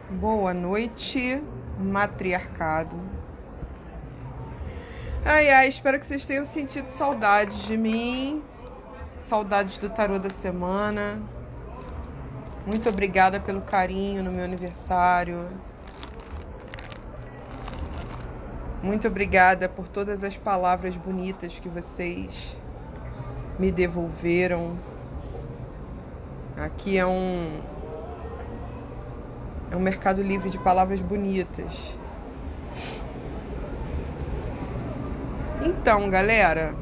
Boa noite, matriarcado. Ai, espero que vocês tenham sentido saudades de mim, saudades do tarô da semana. Muito obrigada pelo carinho no meu aniversário. Muito obrigada por todas as palavras bonitas que vocês me devolveram. Aqui é um mercado livre de palavras bonitas. Então, galera,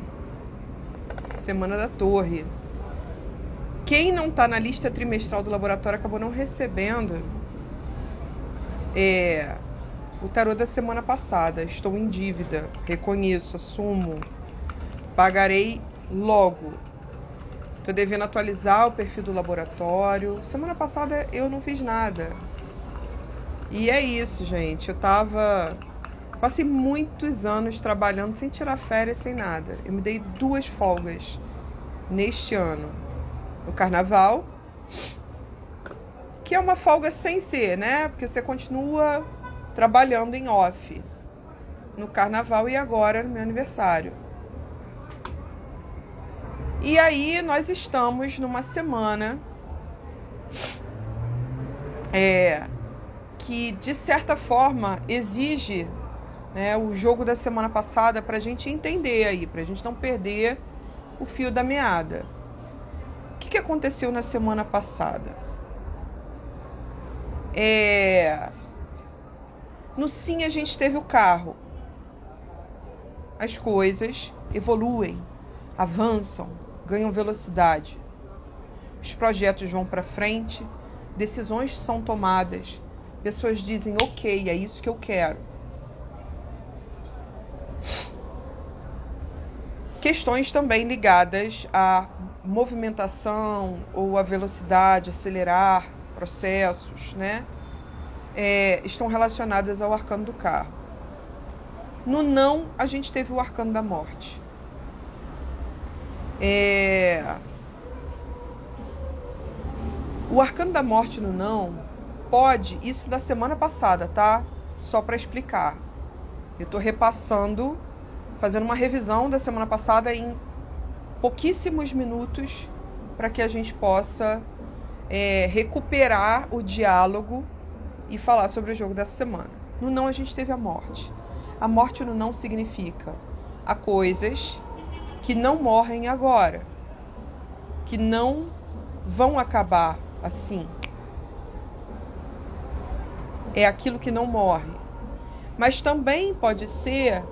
Semana da Torre. Quem não tá na lista trimestral do laboratório acabou não recebendo o tarô da semana passada. Estou em dívida, reconheço, assumo. Pagarei logo. Tô devendo atualizar o perfil do laboratório. Semana passada eu não fiz nada. E é isso, gente. Passei muitos anos trabalhando sem tirar férias, sem nada. Eu me dei 2 folgas neste ano. No carnaval, que é uma folga sem ser, né? Porque você continua trabalhando em off. No carnaval e agora no meu aniversário. E aí nós estamos numa semana que, de certa forma, exige, né, o jogo da semana passada para a gente entender aí, para a gente não perder o fio da meada. O que aconteceu na semana passada? No sim a gente teve o carro. As coisas evoluem, avançam, ganham velocidade. Os projetos vão para frente, decisões são tomadas. Pessoas dizem, ok, é isso que eu quero. Questões também ligadas à movimentação ou à velocidade, acelerar processos, né? Estão relacionadas ao arcano do carro. No não, a gente teve o arcano da morte. O arcano da morte no não pode, isso da semana passada, tá? Só para explicar. Eu tô repassando, fazendo uma revisão da semana passada em pouquíssimos minutos para que a gente possa recuperar o diálogo e falar sobre o jogo dessa semana. No não a gente teve a morte. A morte no não significa há coisas que não morrem agora, que não vão acabar assim. É aquilo que não morre. Mas também pode ser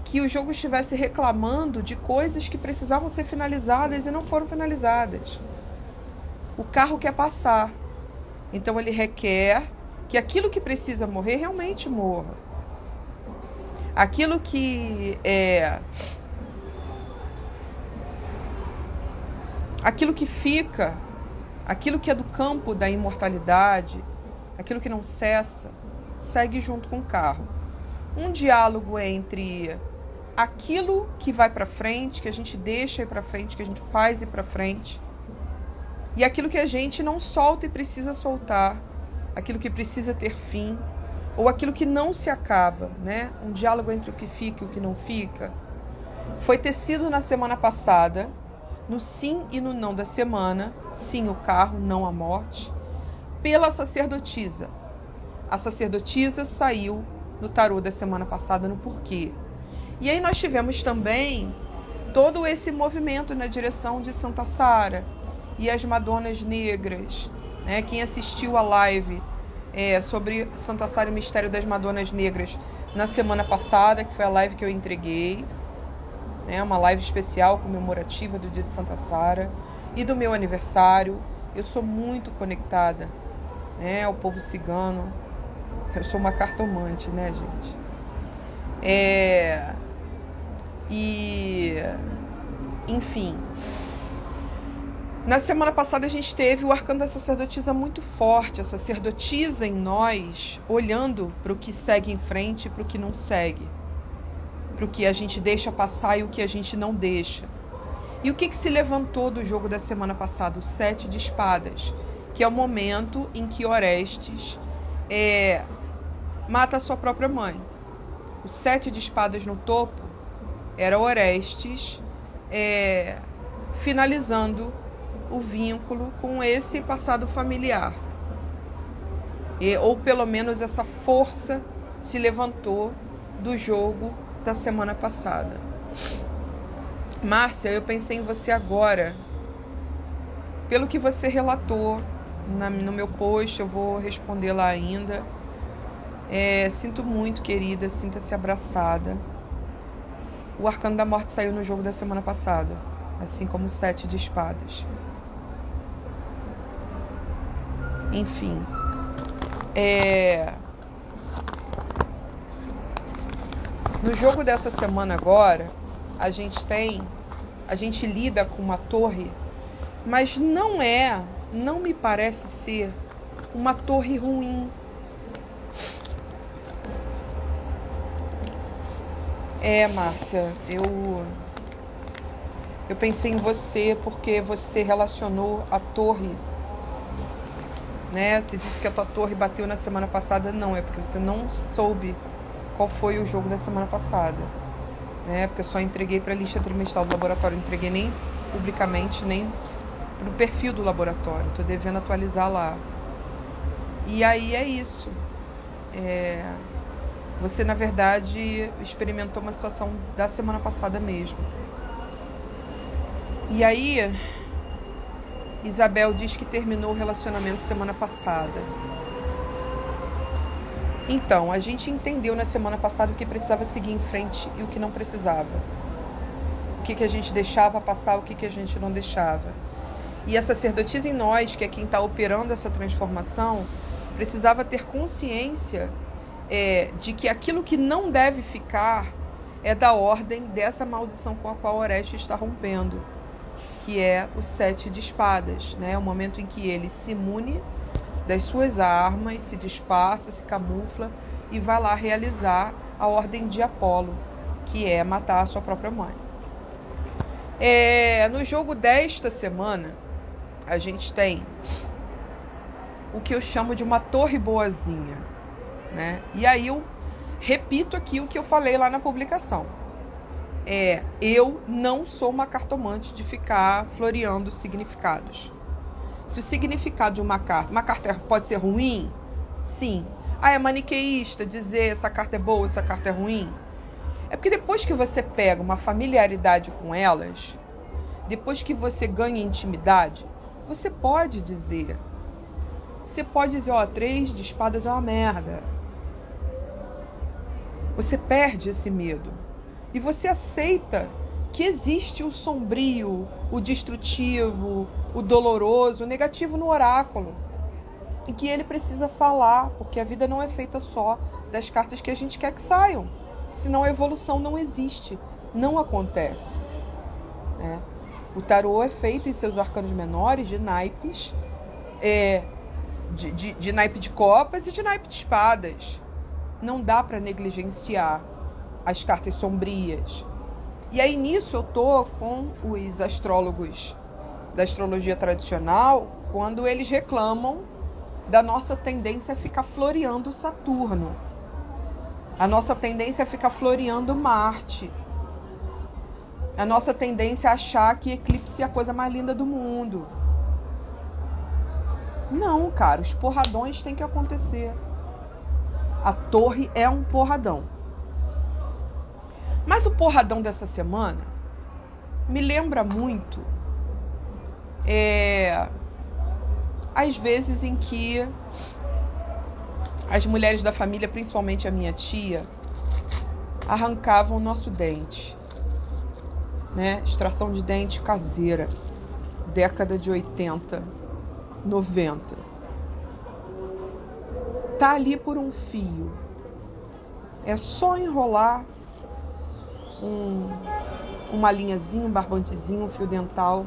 que o jogo estivesse reclamando de coisas que precisavam ser finalizadas e não foram finalizadas. O carro quer passar. Então ele requer que aquilo que precisa morrer realmente morra. Aquilo que fica, aquilo que é do campo da imortalidade, aquilo que não cessa, segue junto com o carro. Um diálogo entre aquilo que vai para frente, que a gente deixa ir para frente, que a gente faz ir para frente, e aquilo que a gente não solta e precisa soltar, aquilo que precisa ter fim, ou aquilo que não se acaba, né? Um diálogo entre o que fica e o que não fica. Foi tecido na semana passada, no sim e no não da semana, sim o carro, não a morte, pela sacerdotisa. A sacerdotisa saiu no tarô da semana passada no porquê. E aí nós tivemos também todo esse movimento na direção de Santa Sara e as Madonas Negras, né? Quem assistiu a live sobre Santa Sara e o Mistério das Madonas Negras na semana passada, que foi a live que eu entreguei, né? Uma live especial comemorativa do dia de Santa Sara e do meu aniversário. Eu sou muito conectada, né, ao povo cigano. Eu sou uma cartomante, né, gente? Enfim. Na semana passada a gente teve o arcano da sacerdotisa muito forte. A sacerdotisa em nós, olhando para o que segue em frente e para o que não segue. Para o que a gente deixa passar e o que a gente não deixa. E o que se levantou do jogo da semana passada? O 7 de espadas. que é o momento em que Orestes mata a sua própria mãe. O 7 de espadas no topo era Orestes finalizando o vínculo com esse passado familiar. Ou pelo menos essa força se levantou do jogo da semana passada. Márcia, eu pensei em você agora. Pelo que você relatou no meu post, eu vou responder lá ainda. Sinto muito, querida, sinta-se abraçada. O Arcano da Morte saiu no jogo da semana passada, assim como o 7 de espadas. Enfim. No jogo dessa semana agora, a gente lida com uma torre, mas não me parece ser uma torre ruim. Márcia, eu pensei em você porque você relacionou a torre, né? Você disse que a tua torre bateu na semana passada. Não, é porque você não soube qual foi o jogo da semana passada, né? Porque eu só entreguei para a lista trimestral do laboratório, não entreguei nem publicamente, nem pro perfil do laboratório. Tô devendo atualizar lá. E aí é isso. Você, na verdade, experimentou uma situação da semana passada mesmo. E aí, Isabel diz que terminou o relacionamento semana passada. Então, a gente entendeu na semana passada o que precisava seguir em frente e o que não precisava. O que a gente deixava passar, o que a gente não deixava. E a sacerdotisa em nós, que é quem está operando essa transformação, precisava ter consciência de que aquilo que não deve ficar é da ordem dessa maldição com a qual Orestes está rompendo, que é o 7 de espadas, né? O momento em que ele se imune das suas armas, se disfarça, se camufla e vai lá realizar a ordem de Apolo, que é matar a sua própria mãe. No jogo desta semana, a gente tem o que eu chamo de uma torre boazinha, né? E aí eu repito aqui o que eu falei lá na publicação. Eu não sou uma cartomante de ficar floreando significados. Se o significado de uma carta pode ser ruim, sim. É maniqueísta dizer essa carta é boa, essa carta é ruim. É porque depois que você pega uma familiaridade com elas, depois que você ganha intimidade, você pode dizer, 3 de espadas é uma merda. Você perde esse medo. E você aceita que existe o sombrio, o destrutivo, o doloroso, o negativo no oráculo. E que ele precisa falar, porque a vida não é feita só das cartas que a gente quer que saiam. Senão a evolução não existe, não acontece. O tarô é feito em seus arcanos menores de naipes, de naipe de copas e de naipe de espadas. Não dá para negligenciar as cartas sombrias. E aí nisso eu tô com os astrólogos da astrologia tradicional, quando eles reclamam da nossa tendência a ficar floreando Saturno. A nossa tendência a ficar floreando Marte. A nossa tendência a achar que eclipse é a coisa mais linda do mundo. Não, cara, os porradões têm que acontecer. A torre é um porradão. Mas o porradão dessa semana me lembra muito as vezes em que as mulheres da família, principalmente a minha tia, arrancavam o nosso dente, né? Extração de dente caseira, década de 80, 90. Tá ali por um fio. É só enrolar uma linhazinha, um barbantezinho, um fio dental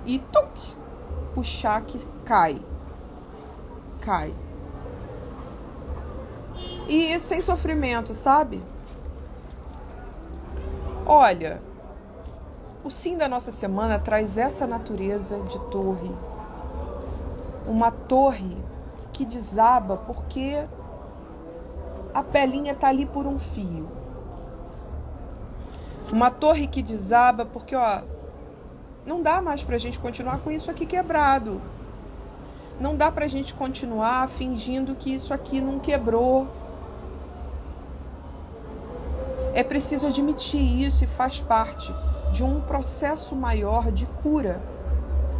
e puxar que cai. E sem sofrimento, sabe? Olha, o sim da nossa semana traz essa natureza de torre. uma torre que desaba porque a pelinha tá ali por um fio. Uma torre que desaba porque, não dá mais pra gente continuar com isso aqui quebrado. Não dá pra gente continuar fingindo que isso aqui não quebrou. É preciso admitir isso e faz parte de um processo maior de cura.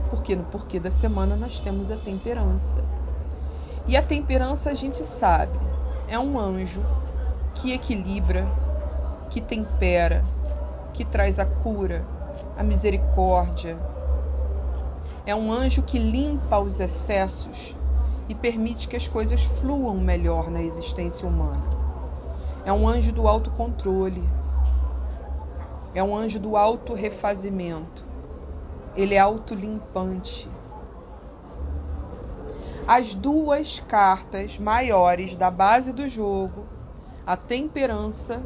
Porque no porquê da semana nós temos a temperança. E a temperança a gente sabe, é um anjo que equilibra, que tempera, que traz a cura, a misericórdia. É um anjo que limpa os excessos e permite que as coisas fluam melhor na existência humana. É um anjo do autocontrole. É um anjo do autorrefazimento. Ele é autolimpante. As duas cartas maiores da base do jogo, a temperança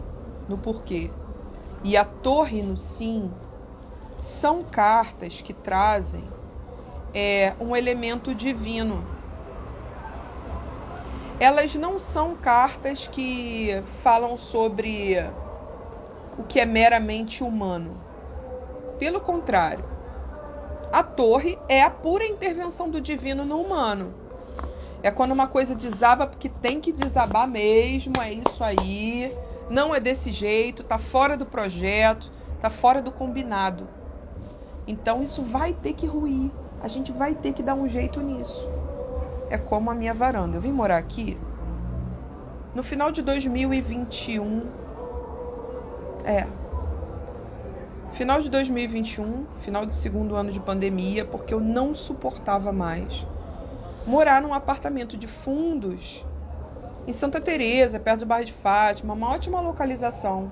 no porquê e a torre no sim, são cartas que trazem um elemento divino. Elas não são cartas que falam sobre o que é meramente humano. Pelo contrário, a torre é a pura intervenção do divino no humano. É quando uma coisa desaba porque tem que desabar mesmo, é isso aí, não é desse jeito, tá fora do projeto, tá fora do combinado. Então isso vai ter que ruir, a gente vai ter que dar um jeito nisso. É como a minha varanda. Eu vim morar aqui no final de 2021. Final de 2021, final do segundo ano de pandemia, porque eu não suportava mais morar num apartamento de fundos em Santa Teresa, perto do bairro de Fátima, uma ótima localização.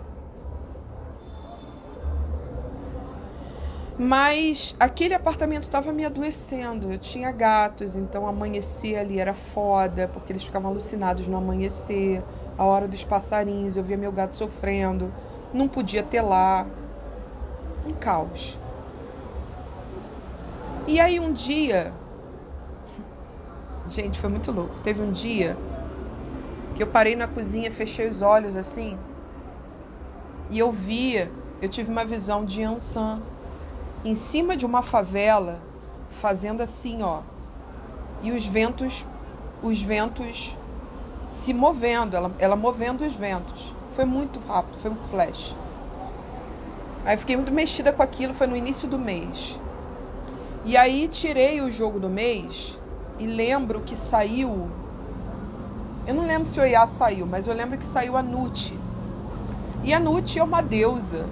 Mas aquele apartamento estava me adoecendo. Eu tinha gatos, então amanhecer ali era foda, porque eles ficavam alucinados no amanhecer, a hora dos passarinhos, eu via meu gato sofrendo, não podia ter lá. Um caos. E aí um dia, gente, foi muito louco. Teve um dia que eu parei na cozinha, fechei os olhos assim, e eu tive uma visão de Ansan em cima de uma favela, fazendo assim, e os ventos se movendo, ela movendo os ventos. Foi muito rápido, foi um flash. Aí fiquei muito mexida com aquilo, foi no início do mês. E aí tirei o jogo do mês e lembro que saiu, eu não lembro se o Oiá saiu, mas eu lembro que saiu a Nut. E a Nut é uma deusa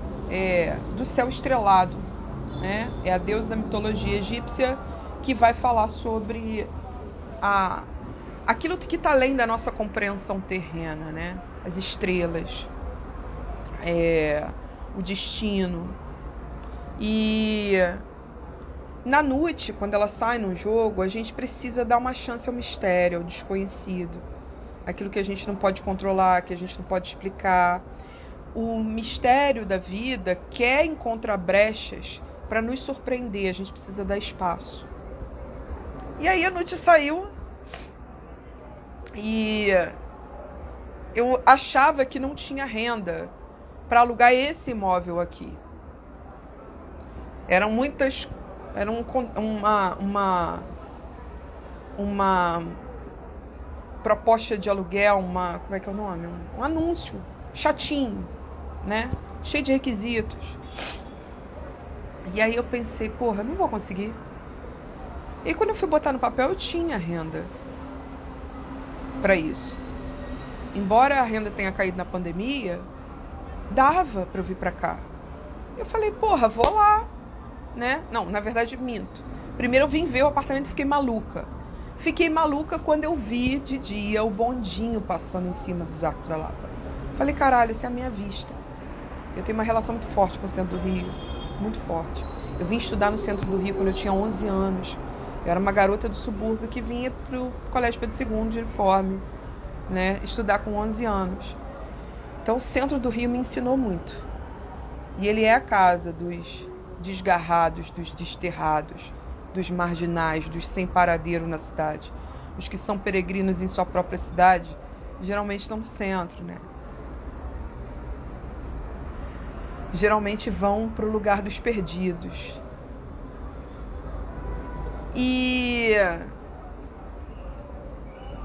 do céu estrelado, né? É a deusa da mitologia egípcia que vai falar sobre aquilo que está além da nossa compreensão terrena, né? As estrelas, o destino. E na Nut, quando ela sai no jogo, a gente precisa dar uma chance ao mistério, ao desconhecido, aquilo que a gente não pode controlar, que a gente não pode explicar. O mistério da vida quer encontrar brechas para nos surpreender, a gente precisa dar espaço. E aí a Nut saiu e eu achava que não tinha renda para alugar esse imóvel aqui. Era uma proposta de aluguel, como é que é o nome? Um anúncio chatinho, né? Cheio de requisitos. E aí eu pensei, porra, não vou conseguir. E quando eu fui botar no papel, eu tinha renda para isso. Embora a renda tenha caído na pandemia, dava para eu vir para cá. Eu falei, porra, vou lá, né? Não, na verdade, minto. Primeiro eu vim ver o apartamento e fiquei maluca. Fiquei maluca quando eu vi de dia o bondinho passando em cima dos Arcos da Lapa. Falei, caralho, essa é a minha vista. Eu tenho uma relação muito forte com o centro do Rio. Muito forte. Eu vim estudar no centro do Rio quando eu tinha 11 anos. Eu era uma garota do subúrbio que vinha pro Colégio Pedro II de uniforme, né? Estudar com 11 anos. Então o centro do Rio me ensinou muito. E ele é a casa dos desgarrados, dos desterrados, dos marginais, dos sem paradeiro na cidade. Os que são peregrinos em sua própria cidade, geralmente estão no centro, né? Geralmente vão para o lugar dos perdidos. E...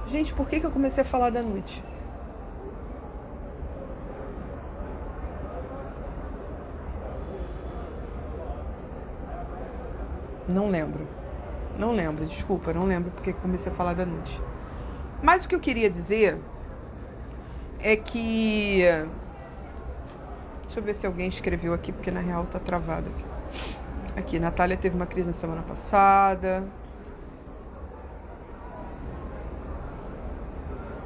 gente, por que eu comecei a falar da noite? Não lembro, desculpa, não lembro porque comecei a falar da noite. Mas o que eu queria dizer é que... deixa eu ver se alguém escreveu aqui, porque na real tá travado aqui. Aqui, Natália teve uma crise na semana passada.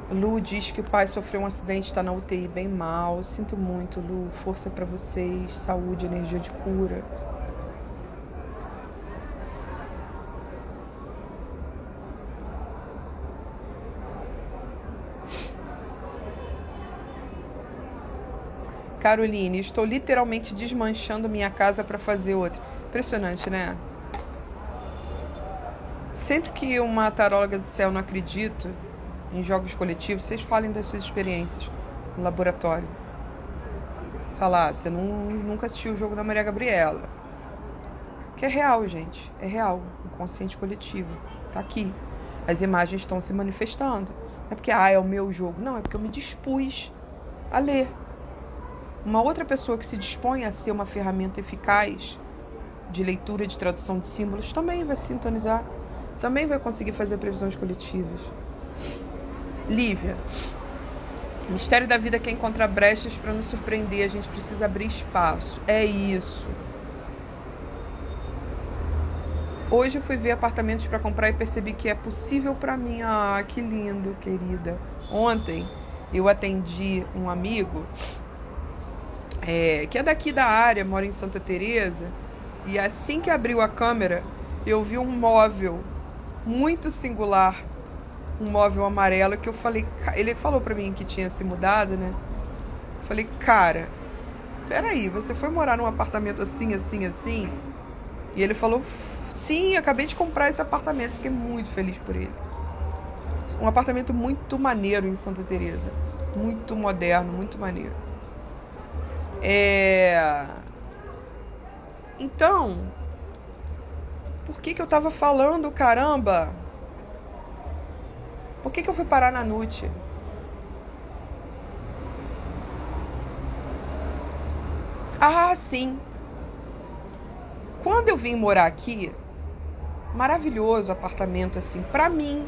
Lu diz que o pai sofreu um acidente, está na UTI bem mal. Sinto muito, Lu. Força pra vocês. Saúde, energia de cura. Caroline, estou literalmente desmanchando minha casa para fazer outra. Impressionante, né? Sempre que uma taróloga do céu não acredita em jogos coletivos, vocês falem das suas experiências no laboratório. Falar, você nunca assistiu o jogo da Maria Gabriela. Que é real, gente. É real. O consciente coletivo. Tá aqui. As imagens estão se manifestando. Não é porque, é o meu jogo. Não, é porque eu me dispus a ler. Uma outra pessoa que se dispõe a ser uma ferramenta eficaz de leitura, de tradução de símbolos, também vai se sintonizar, também vai conseguir fazer previsões coletivas. Lívia, mistério da vida quer encontrar brechas para nos surpreender, a gente precisa abrir espaço. É isso. Hoje eu fui ver apartamentos para comprar e percebi que é possível para mim. Ah, que lindo, querida. Ontem eu atendi um amigo que é daqui da área, mora em Santa Teresa, e assim que abriu a câmera, eu vi um móvel muito singular, um móvel amarelo, que eu falei, ele falou pra mim que tinha se mudado, né? Eu falei, cara, peraí, você foi morar num apartamento assim, assim, assim? E ele falou, sim, acabei de comprar esse apartamento, fiquei muito feliz por ele. Um apartamento muito maneiro em Santa Teresa, muito moderno, muito maneiro. Então, por que eu tava falando, caramba? Por que eu fui parar na Nute? Ah, sim. Quando eu vim morar aqui, maravilhoso apartamento, assim, pra mim.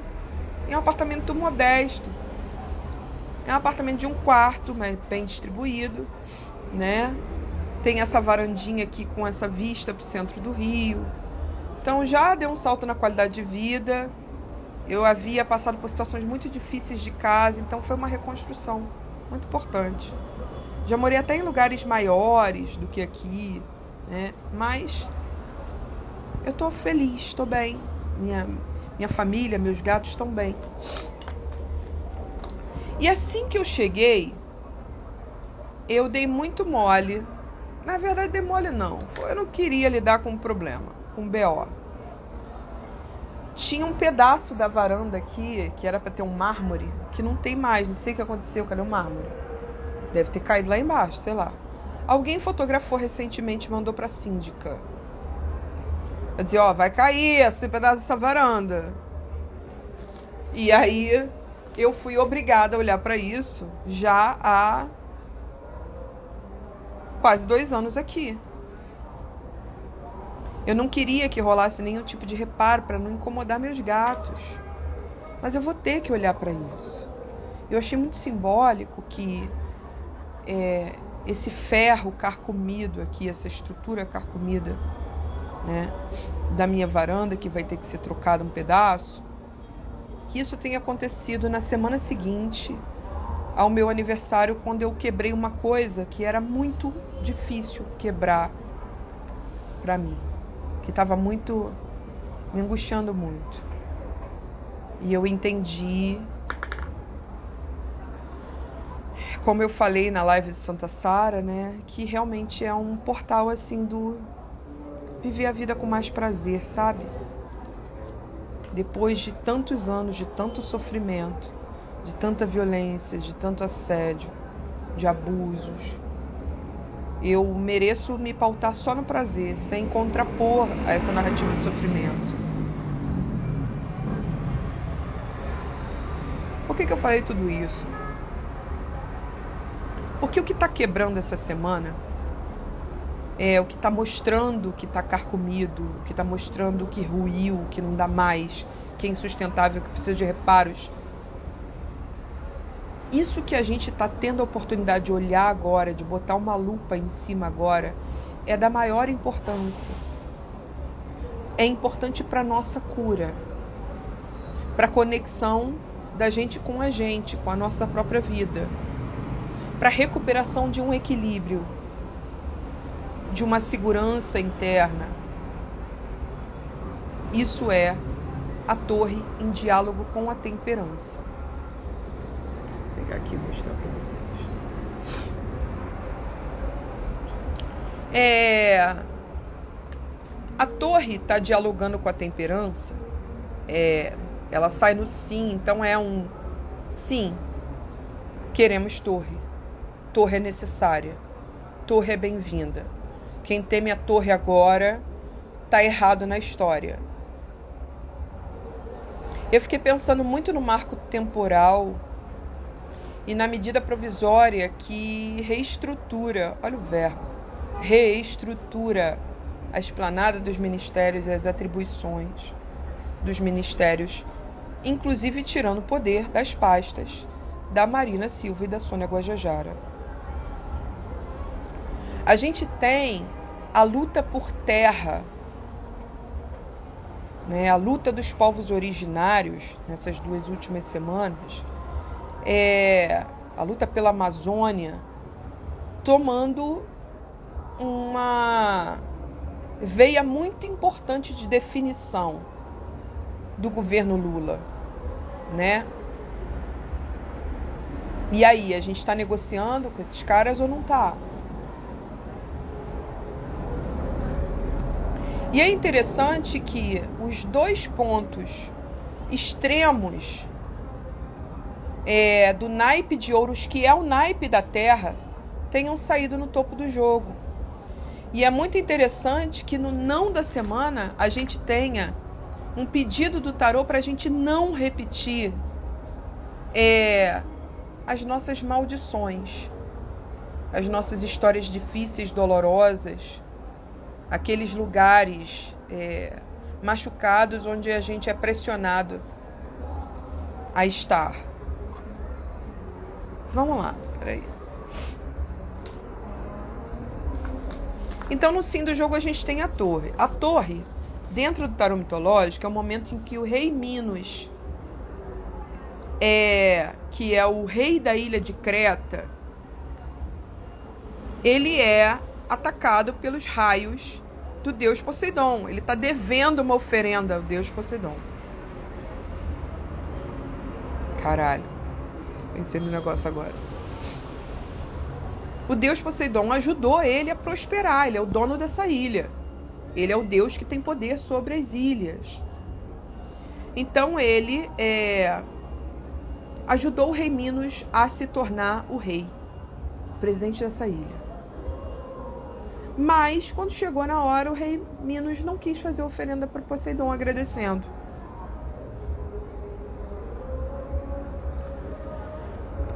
É um apartamento modesto. É um apartamento de um quarto, mas bem distribuído, né? Tem essa varandinha aqui com essa vista pro centro do Rio. Então já deu um salto na qualidade de vida. Eu havia passado por situações muito difíceis de casa, então foi uma reconstrução muito importante. Já morei até em lugares maiores do que aqui, né? Mas eu tô feliz, tô bem. Minha família, meus gatos estão bem. E assim que eu cheguei, eu dei muito mole. Na verdade, dei mole não. Eu não queria lidar com o problema, com o BO. Tinha um pedaço da varanda aqui, que era para ter um mármore, que não tem mais. Não sei o que aconteceu, cadê o mármore? Deve ter caído lá embaixo, sei lá. Alguém fotografou recentemente e mandou pra síndica. Ela dizia, vai cair esse pedaço dessa varanda. E aí eu fui obrigada a olhar para isso já há quase 2 anos aqui. Eu não queria que rolasse nenhum tipo de reparo para não incomodar meus gatos. Mas eu vou ter que olhar para isso. Eu achei muito simbólico que esse ferro carcomido aqui, essa estrutura carcomida, né, da minha varanda, que vai ter que ser trocado um pedaço, que isso tenha acontecido na semana seguinte ao meu aniversário, quando eu quebrei uma coisa que era muito difícil quebrar para mim, que estava muito me angustiando muito. E eu entendi, como eu falei na live de Santa Sara, né, que realmente é um portal assim do viver a vida com mais prazer, sabe? depois de tantos anos, de tanto sofrimento, de tanta violência, de tanto assédio, de abusos, eu mereço me pautar só no prazer, sem contrapor a essa narrativa de sofrimento. Por que eu falei tudo isso? Porque o que está quebrando essa semana é o que está mostrando que está carcomido, o que está mostrando que ruiu, que não dá mais, que é insustentável, que precisa de reparos. Isso que a gente está tendo a oportunidade de olhar agora, de botar uma lupa em cima agora, é da maior importância. É importante para a nossa cura, para a conexão da gente com a nossa própria vida, para a recuperação de um equilíbrio, de uma segurança interna. Isso é a torre em diálogo com a temperança. Vou pegar aqui e mostrar para vocês. A torre está dialogando com a temperança. Ela sai no sim, então é um sim. Queremos torre. Torre é necessária. Torre é bem-vinda. Quem teme a torre agora está errado na história. Eu fiquei pensando muito no marco temporal e na medida provisória que reestrutura, olha o verbo, reestrutura a esplanada dos ministérios e as atribuições dos ministérios, inclusive tirando o poder das pastas da Marina Silva e da Sônia Guajajara. A gente tem a luta por terra, né, a luta dos povos originários nessas 2 últimas semanas, a luta pela Amazônia, tomando uma veia muito importante de definição do governo Lula, né? E aí, a gente está negociando com esses caras ou não está? E é interessante que os 2 pontos extremos do naipe de ouros, que é o naipe da terra, tenham saído no topo do jogo. E é muito interessante que no não da semana a gente tenha um pedido do tarô para a gente não repetir as nossas maldições, as nossas histórias difíceis, dolorosas, aqueles lugares machucados onde a gente é pressionado a estar. Vamos lá, peraí. Então, no sim do jogo, a gente tem a torre. A torre, dentro do tarô mitológico, é o momento em que o rei Minos, que é o rei da ilha de Creta, ele é atacado pelos raios do deus Poseidon. Ele está devendo uma oferenda ao deus Poseidon. Caralho. Pensei no negócio agora. O deus Poseidon ajudou ele a prosperar. Ele é o dono dessa ilha. Ele é o deus que tem poder sobre as ilhas. Então ele ajudou o rei Minos a se tornar o rei, o presidente dessa ilha. Mas, quando chegou na hora, o rei Minos não quis fazer oferenda para Poseidon, agradecendo.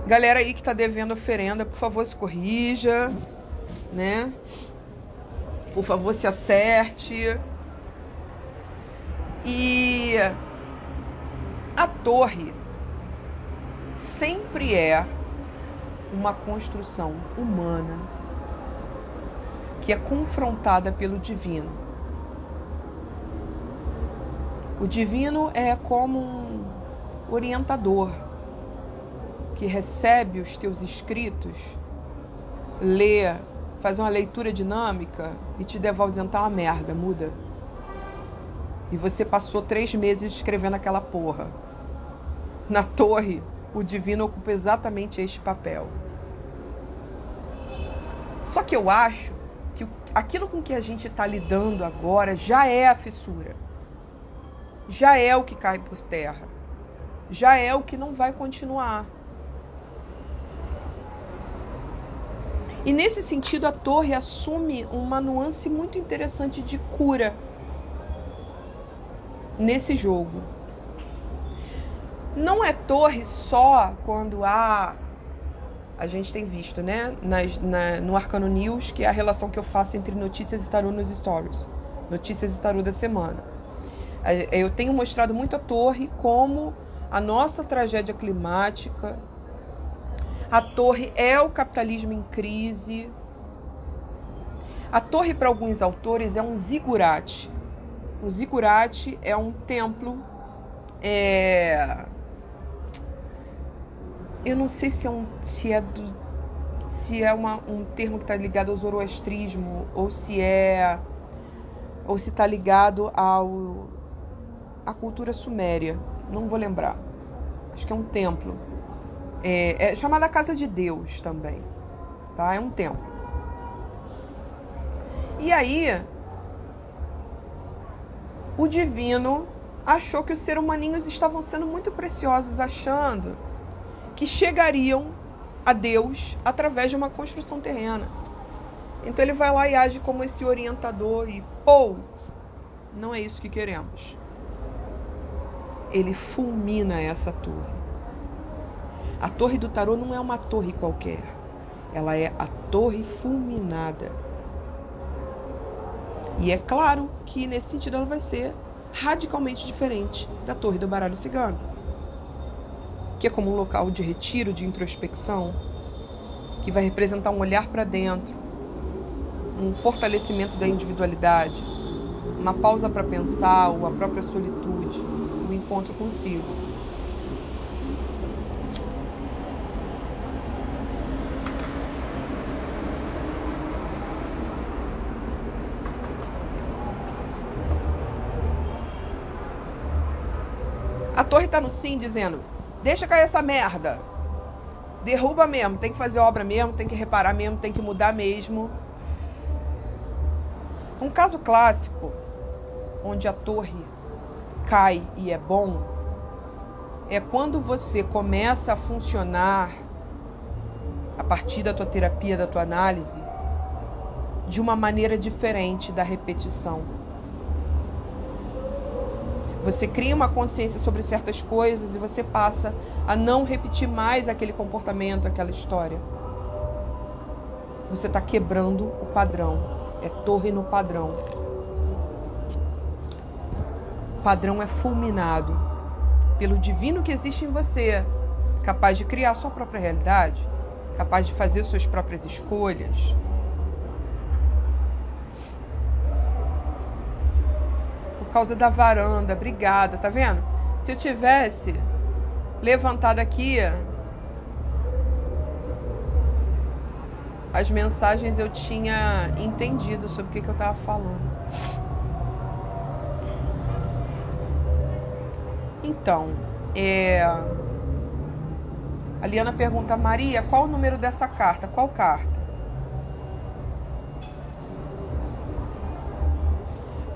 Galera aí que tá devendo oferenda, por favor, se corrija, né? Por favor, se acerte. E a torre sempre é uma construção humana que é confrontada pelo divino. O divino é como um orientador que recebe os teus escritos, lê, faz uma leitura dinâmica e te devolve dizendo: tá uma merda, muda. E você passou 3 meses escrevendo aquela porra. Na torre, o divino ocupa exatamente este papel. Só que eu acho que aquilo com que a gente está lidando agora já é a fissura. já é o que cai por terra, já é o que não vai continuar. E nesse sentido, a torre assume uma nuance muito interessante de cura nesse jogo. Não é torre só quando a gente tem visto, né, no Arcano News, que é a relação que eu faço entre notícias e tarô nos stories, notícias e tarô da semana. Eu tenho mostrado muito a torre como a nossa tragédia climática. A torre é o capitalismo em crise. A torre, para alguns autores, é um zigurate. Um zigurate é um templo. Eu não sei se é um termo que está ligado ao zoroastrismo ou se está ligado à cultura suméria. Não vou lembrar. Acho que é um templo. É chamada Casa de Deus também, tá? É um templo. E aí, o divino achou que os seres humaninhos estavam sendo muito preciosos, achando que chegariam a Deus através de uma construção terrena. Então ele vai lá e age como esse orientador e, não é isso que queremos. Ele fulmina essa torre. A torre do tarô não é uma torre qualquer. Ela é a torre fulminada. E é claro que, nesse sentido, ela vai ser radicalmente diferente da torre do baralho cigano, que é como um local de retiro, de introspecção, que vai representar um olhar para dentro, um fortalecimento da individualidade, uma pausa para pensar, ou a própria solitude, um encontro consigo. A torre está no sim dizendo, deixa cair essa merda, derruba mesmo, tem que fazer obra mesmo, tem que reparar mesmo, tem que mudar mesmo. Um caso clássico, onde a torre cai e é bom, é quando você começa a funcionar, a partir da tua terapia, da tua análise, de uma maneira diferente da repetição. Você cria uma consciência sobre certas coisas e você passa a não repetir mais aquele comportamento, aquela história. Você está quebrando o padrão. É torre no padrão. O padrão é fulminado pelo divino que existe em você, capaz de criar sua própria realidade, capaz de fazer suas próprias escolhas. Por causa da varanda, obrigada, tá vendo? Se eu tivesse levantado aqui as mensagens, eu tinha entendido sobre o que eu tava falando. Então, a Liana pergunta, Maria, qual o número dessa carta? Qual carta?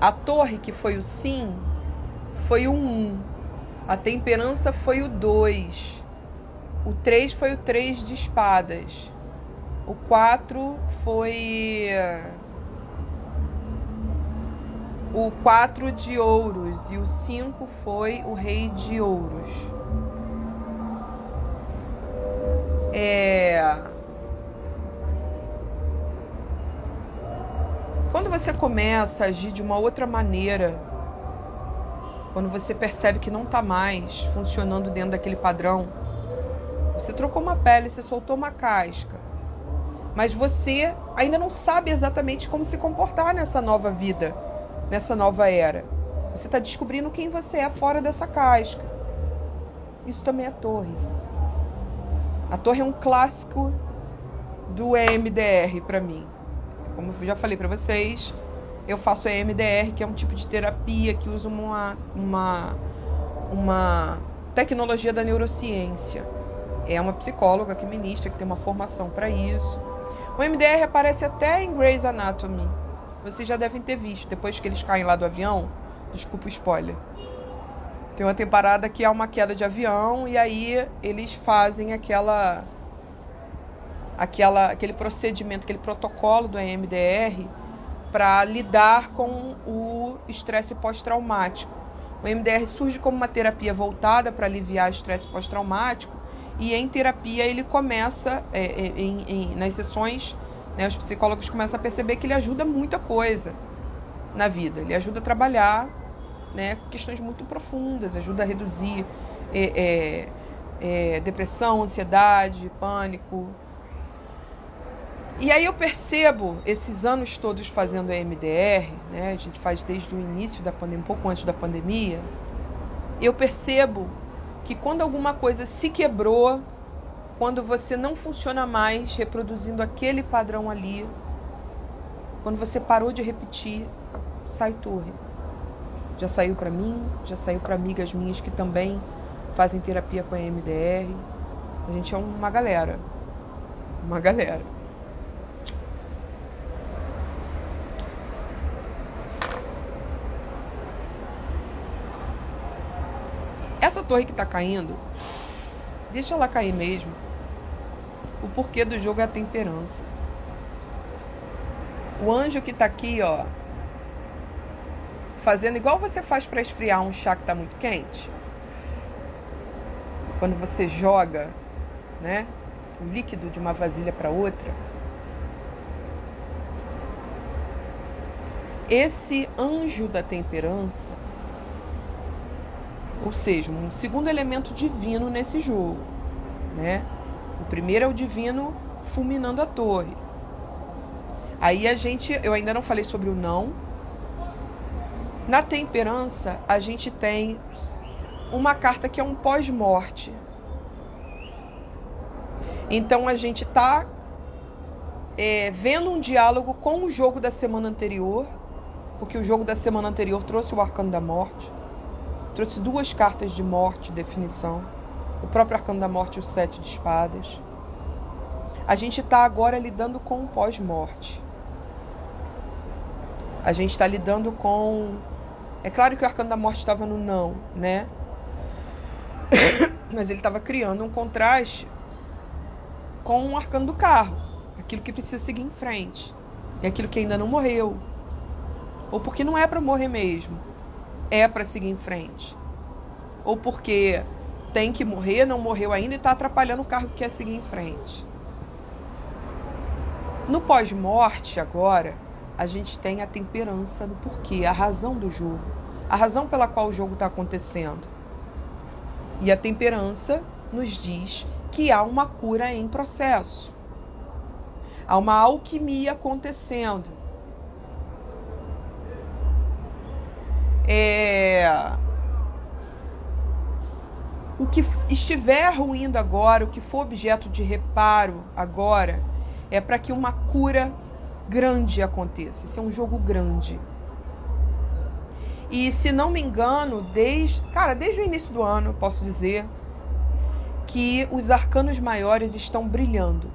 A torre, que foi o sim, foi o 1. A temperança foi o 2. O 3 foi o 3 de espadas. O 4 foi o 4 de ouros. E o 5 foi o rei de ouros. Quando você começa a agir de uma outra maneira, quando você percebe que não está mais funcionando dentro daquele padrão, você trocou uma pele, você soltou uma casca, mas você ainda não sabe exatamente como se comportar nessa nova vida, nessa nova era. Você está descobrindo quem você é fora dessa casca. Isso também é torre. A torre é um clássico do EMDR para mim. Como eu já falei para vocês, eu faço EMDR, que é um tipo de terapia que usa uma tecnologia da neurociência. É uma psicóloga que ministra, que tem uma formação para isso. O EMDR aparece até em Grey's Anatomy. Vocês já devem ter visto, depois que eles caem lá do avião. Desculpa o spoiler. Tem uma temporada que há uma queda de avião e aí eles fazem aquele procedimento, aquele protocolo do EMDR para lidar com o estresse pós-traumático. O EMDR surge como uma terapia voltada para aliviar o estresse pós-traumático e em terapia ele começa, nas sessões, né, os psicólogos começam a perceber que ele ajuda muita coisa na vida. Ele ajuda a trabalhar, né, questões muito profundas, ajuda a reduzir depressão, ansiedade, pânico. E aí eu percebo, esses anos todos fazendo a EMDR, né, a gente faz desde o início da pandemia, um pouco antes da pandemia, eu percebo que quando alguma coisa se quebrou, quando você não funciona mais reproduzindo aquele padrão ali, quando você parou de repetir, sai torre. Já saiu para mim, já saiu para amigas minhas que também fazem terapia com a EMDR. A gente é uma galera. Uma galera. Essa torre que tá caindo, deixa ela cair mesmo. O porquê do jogo é a temperança. O anjo que tá aqui, ó, fazendo igual você faz para esfriar um chá que tá muito quente. Quando você joga, né, o líquido de uma vasilha para outra. Esse anjo da temperança, ou seja, um segundo elemento divino nesse jogo, né? O primeiro é o divino fulminando a torre. Aí eu ainda não falei sobre o não. Na temperança, a gente tem uma carta que é um pós-morte. Então a gente está vendo um diálogo com o jogo da semana anterior, porque o jogo da semana anterior trouxe o arcano da morte, trouxe 2 cartas de morte, definição, o próprio arcano da morte e o 7 de espadas. A gente está agora lidando com o pós-morte. A gente está lidando com... É claro que o arcano da morte estava no não, né? Mas ele estava criando um contraste com o arcano do carro. Aquilo que precisa seguir em frente. E aquilo que ainda não morreu. Ou porque não é para morrer mesmo. É para seguir em frente. Ou porque tem que morrer, não morreu ainda e está atrapalhando o carro que quer seguir em frente. No pós-morte, agora, a gente tem a temperança do porquê, a razão do jogo. A razão pela qual o jogo está acontecendo. E a temperança nos diz que há uma cura em processo. Há uma alquimia acontecendo. O que estiver ruindo agora, o que for objeto de reparo agora, é para que uma cura grande aconteça. Esse é um jogo grande. E se não me engano, desde o início do ano, eu posso dizer que os arcanos maiores estão brilhando.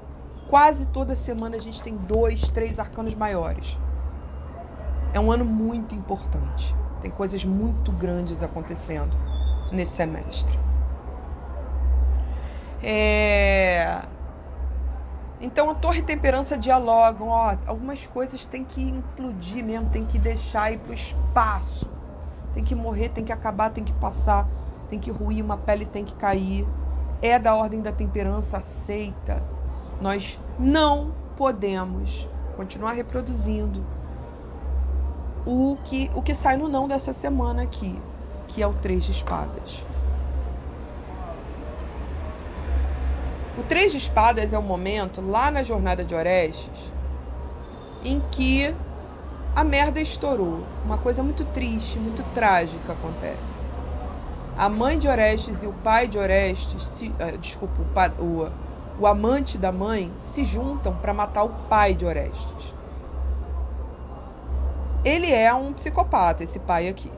Quase toda semana a gente tem 2, 3 arcanos maiores. É um ano muito importante. Tem coisas muito grandes acontecendo nesse semestre. Então a Torre e Temperança dialogam. Algumas coisas tem que implodir mesmo, tem que deixar ir pro espaço. Tem que morrer, tem que acabar, tem que passar, tem que ruir, uma pele tem que cair. É da ordem da temperança, aceita. Nós não podemos continuar reproduzindo o que sai no não dessa semana aqui, que é o 3 de espadas. O 3 de espadas é o momento, lá na jornada de Orestes, em que a merda estourou. Uma coisa muito triste, muito trágica acontece. A mãe de Orestes e o pai de Orestes, o amante da mãe, se juntam para matar o pai de Orestes. Ele é um psicopata, esse pai aqui.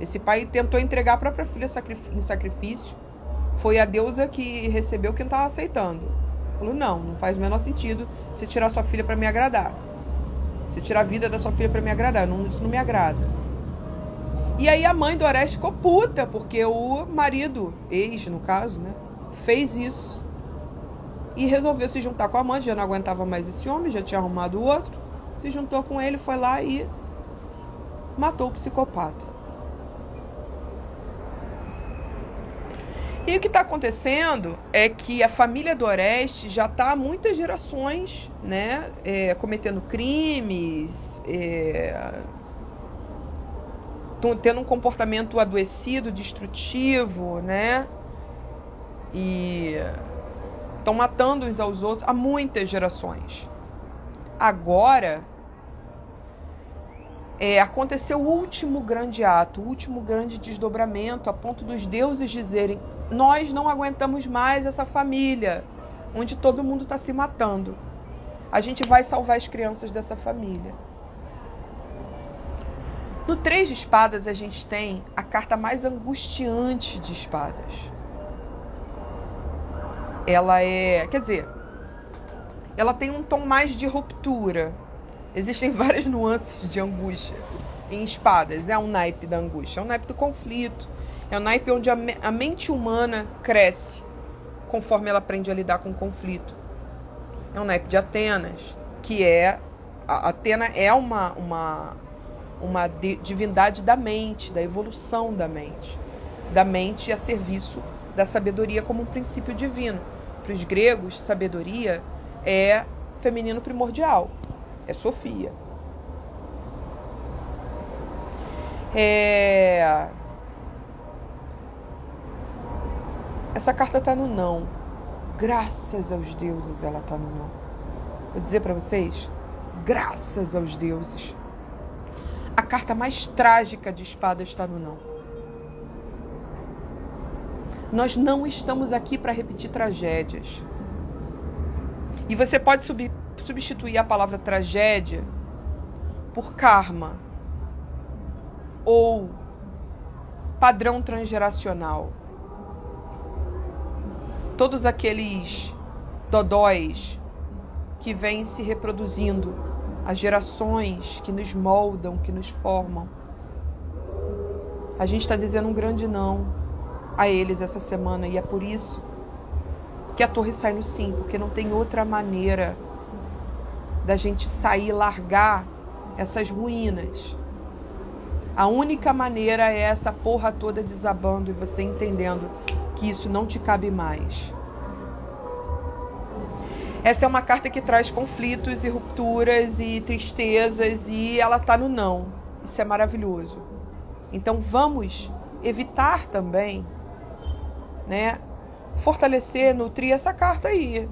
Esse pai tentou entregar a própria filha em sacrifício. Foi a deusa que recebeu que não estava aceitando. Falou, não faz o menor sentido você tirar sua filha para me agradar. Você tirar a vida da sua filha para me agradar. Isso não me agrada. E aí a mãe do Oreste ficou puta, porque o marido, ex no caso, né, fez isso. E resolveu se juntar com a mãe, já não aguentava mais esse homem, já tinha arrumado o outro. Se juntou com ele, foi lá e matou o psicopata. E o que está acontecendo é que a família do Oreste já está há muitas gerações, né, cometendo crimes, tendo um comportamento adoecido, destrutivo, né, e estão matando uns aos outros há muitas gerações. Agora, aconteceu o último grande ato, o último grande desdobramento, a ponto dos deuses dizerem: nós não aguentamos mais essa família, onde todo mundo está se matando. A gente vai salvar as crianças dessa família. No 3 de espadas, a gente tem a carta mais angustiante de espadas. Ela ela tem um tom mais de ruptura. Existem várias nuances de angústia em espadas. É um naipe da angústia, é um naipe do conflito, é um naipe onde a mente humana cresce conforme ela aprende a lidar com o conflito. É um naipe de Atenas, que Atena é uma divindade da mente, da evolução da mente a serviço da sabedoria como um princípio divino. Para os gregos, sabedoria é feminino primordial, é Sofia. Essa carta está no não. Graças aos deuses ela está no não. Vou dizer para vocês, graças aos deuses. A carta mais trágica de espadas está no não. Nós não estamos aqui para repetir tragédias. E você pode substituir a palavra tragédia por karma ou padrão transgeracional. Todos aqueles dodóis que vêm se reproduzindo, as gerações que nos moldam, que nos formam. A gente está dizendo um grande não a eles essa semana, e é por isso que a torre sai no sim, porque não tem outra maneira da gente sair, largar essas ruínas. A única maneira é essa porra toda desabando e você entendendo que isso não te cabe mais. Essa é uma carta que traz conflitos e rupturas e tristezas, e ela tá no não. Isso é maravilhoso. Então vamos evitar também, né, fortalecer, nutrir essa carta aí.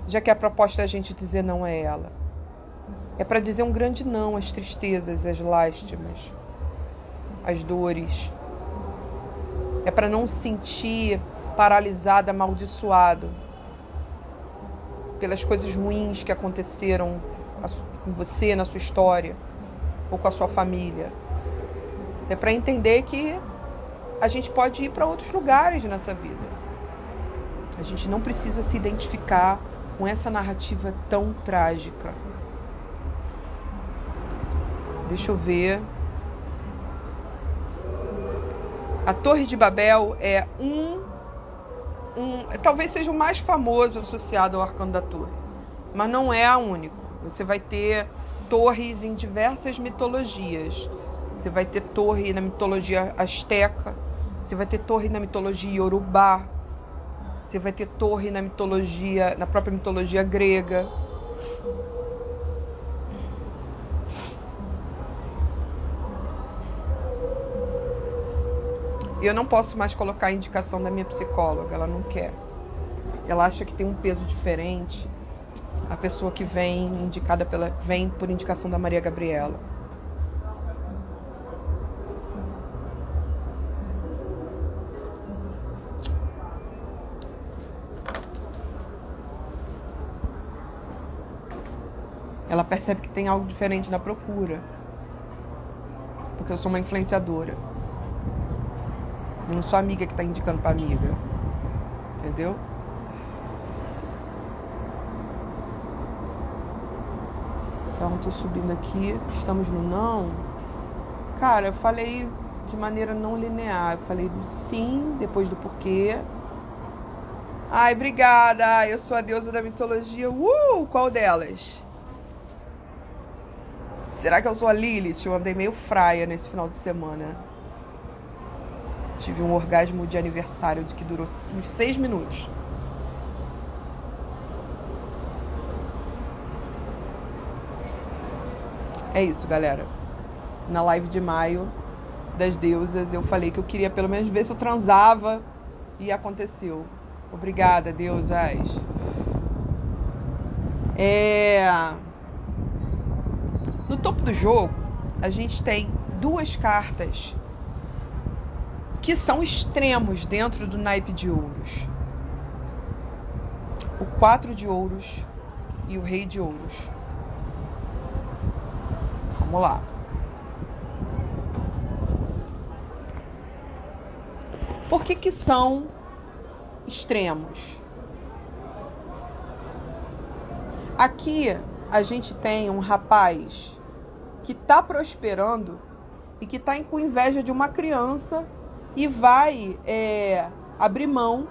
Já que a proposta é a gente dizer não a ela. É para dizer um grande não às tristezas, às lástimas, às dores. É para não se sentir paralisado, amaldiçoado pelas coisas ruins que aconteceram com você, na sua história, ou com a sua família. É para entender que a gente pode ir para outros lugares nessa vida. A gente não precisa se identificar com essa narrativa tão trágica. Deixa eu ver. A Torre de Babel é talvez seja o mais famoso associado ao Arcano da Torre, mas não é a única. Você vai ter torres em diversas mitologias. Você vai ter torre na mitologia asteca, você vai ter torre na mitologia iorubá, você vai ter torre na própria mitologia grega. Eu não posso mais colocar a indicação da minha psicóloga, ela não quer. Ela acha que tem um peso diferente a pessoa que vem por indicação da Maria Gabriela. Ela percebe que tem algo diferente na procura, porque eu sou uma influenciadora. Eu não sou amiga que está indicando para amiga. Entendeu? Então, estou subindo aqui. Estamos no não. Cara, eu falei de maneira não linear. Eu falei do sim, depois do porquê. Ai, obrigada. Ai, eu sou a deusa da mitologia. Qual delas? Será que eu sou a Lilith? Eu andei meio fraia nesse final de semana. Tive um orgasmo de aniversário que durou uns 6 minutos. É isso, galera. Na live de maio das deusas, eu falei que eu queria pelo menos ver se eu transava. E aconteceu. Obrigada, deusas. No topo do jogo, a gente tem 2 cartas que são extremos dentro do naipe de ouros. O 4 de ouros e o rei de ouros. Vamos lá. Por que são extremos? Aqui a gente tem um rapaz que está prosperando e que está com inveja de uma criança e vai abrir mão